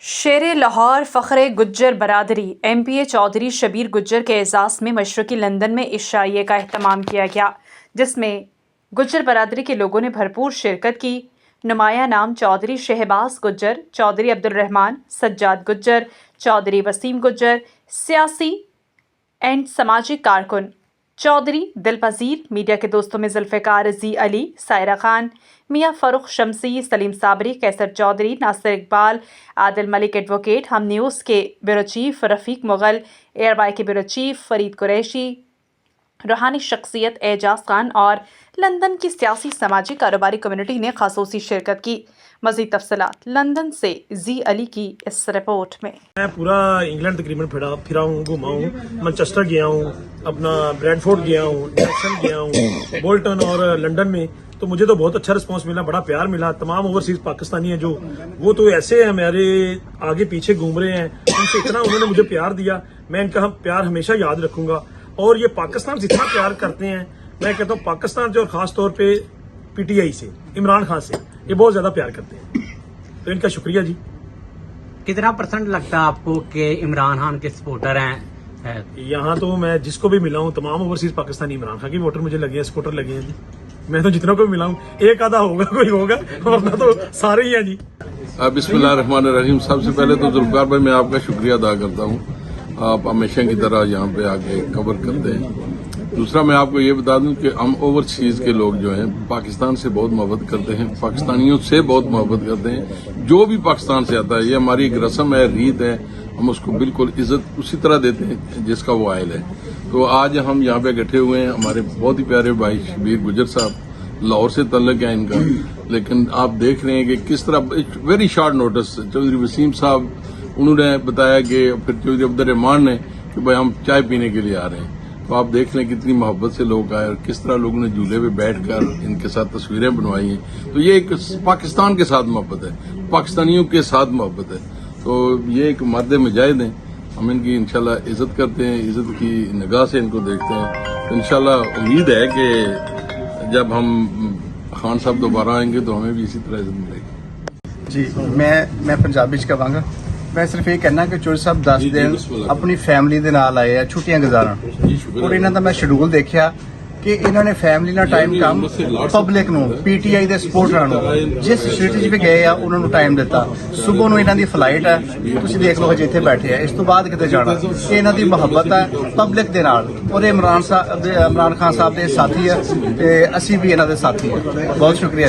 شیر لاہور فخر گجر برادری ایم پی اے چودھری شبیر گجر کے اعزاز میں مشرقی لندن میں عشائیے کا اہتمام کیا گیا، جس میں گجر برادری کے لوگوں نے بھرپور شرکت کی۔ نمایاں نام چودھری شہباز گجر، چودھری عبدالرحمان، سجاد گجر، چودھری وسیم گجر، سیاسی اینڈ سماجی کارکن چودھری دل پذیر، میڈیا کے دوستوں میں ذوالفقار زی علی، سائرہ خان، میاں فروخ شمسی، سلیم صابری، کیسر چودھری، ناصر اقبال، عادل ملک ایڈوکیٹ، ہم نیوز کے بیورو چیف رفیق مغل، ایئر وائی کے بیورو چیف فرید قریشی، روحانی شخصیت اعجاز خان اور لندن کی سیاسی سماجی کاروباری کمیونٹی نے خصوصی شرکت کی۔ مزید تفصیلات لندن سے زی علی کی اس رپورٹ میں۔ میں پورا انگلینڈ تقریباً پھرا ہوں، گھوما ہوں، مانچسٹر گیا ہوں، اپنا بریڈ فورڈ گیا ہوں، جیکسن گیا ہوں، بولٹن اور لنڈن میں، تو مجھے تو بہت اچھا رسپانس ملا، بڑا پیار ملا۔ تمام اوورسیز پاکستانی ہیں جو وہ تو ایسے ہمارے آگے پیچھے گھوم رہے ہیں، ان سے اتنا انہوں نے مجھے پیار دیا، میں ان کا پیار ہمیشہ یاد رکھوں گا۔ اور یہ پاکستان سے اتنا پیار کرتے ہیں، میں کہتا ہوں پاکستان سے، اور خاص طور پہ پی ٹی آئی سے، عمران خان سے، یہ بہت زیادہ پیار کرتے ہیں، تو ان کا شکریہ جی۔ کتنا پرسنٹ لگتا ہے آپ کو کہ عمران خان کے سپورٹر ہیں؟ یہاں تو میں جس کو بھی ملا ہوں، تمام اوورسیز پاکستانی عمران خان کی ووٹر مجھے لگے ہیں، سپورٹر لگے ہیں جی۔ میں تو جتنا کو ملا ہوں، ایک آدھا ہوگا، کوئی ہوگا، ورنہ تو سارے ہی ہیں جی۔ بسم اللہ الرحمن الرحیم۔ سب سے پہلے تو ذوالفقار بھائی میں آپ کا شکریہ ادا کرتا ہوں، آپ ہمیشہ کی طرح یہاں پہ آگے کور کرتے ہیں۔ دوسرا میں آپ کو یہ بتا دوں کہ ہم اوورسیز کے لوگ جو ہیں پاکستان سے بہت محبت کرتے ہیں، پاکستانیوں سے بہت محبت کرتے ہیں۔ جو بھی پاکستان سے آتا ہے، یہ ہماری ایک رسم ہے، ریت ہے، ہم اس کو بالکل عزت اسی طرح دیتے ہیں جس کا وہ عائل ہے۔ تو آج ہم یہاں پہ اکٹھے ہوئے ہیں، ہمارے بہت ہی پیارے بھائی شبیر گجر صاحب، لاہور سے تعلق ہے ان کا، لیکن آپ دیکھ رہے ہیں کہ کس طرح very short notice Chaudhry Waseem صاحب انہوں نے بتایا کہ پھر چودھری عبدالرحمان نے کہ بھائی ہم چائے پینے کے لیے آ رہے ہیں، تو آپ دیکھ لیں کتنی محبت سے لوگ آئے اور کس طرح لوگوں نے جھولے پہ بیٹھ کر ان کے ساتھ تصویریں بنوائی ہیں۔ تو یہ ایک پاکستان کے ساتھ محبت ہے، پاکستانیوں کے ساتھ محبت ہے، تو یہ ایک مرد مجاہد ہیں، ہم ان کی انشاءاللہ عزت کرتے ہیں، عزت کی نگاہ سے ان کو دیکھتے ہیں۔ تو انشاءاللہ امید ہے کہ جب ہم خان صاحب دوبارہ آئیں گے تو ہمیں بھی اسی طرح عزت ملے گی۔ جی میں پنجابی چ کہاں گا، میں صرف یہ کہنا کہ چودھری صاحب 10 دن اپنی فیملی دے نال آئے ہیں چھٹیاں گزارن، اور انہاں دا میں شیڈول دیکھیا کہ انہوں نے فیملی نال ٹائم کم پبلک نو، پی ٹی آئی دے سپورٹراں نو، جس سٹی بھی گئے انہوں نے ٹائم دیتا۔ صبح نو انہاں دی فلائٹ ہے، تسی دیکھ لو جتھے بیٹھے ہیں، اس تو بعد کتے جانا، یہ انہاں دی محبت ہے پبلک دے نال، اور عمران خان صاحب دے ساتھی ہے تے اسی بھی انہاں دے ساتھی ہیں۔ بہت شکریہ۔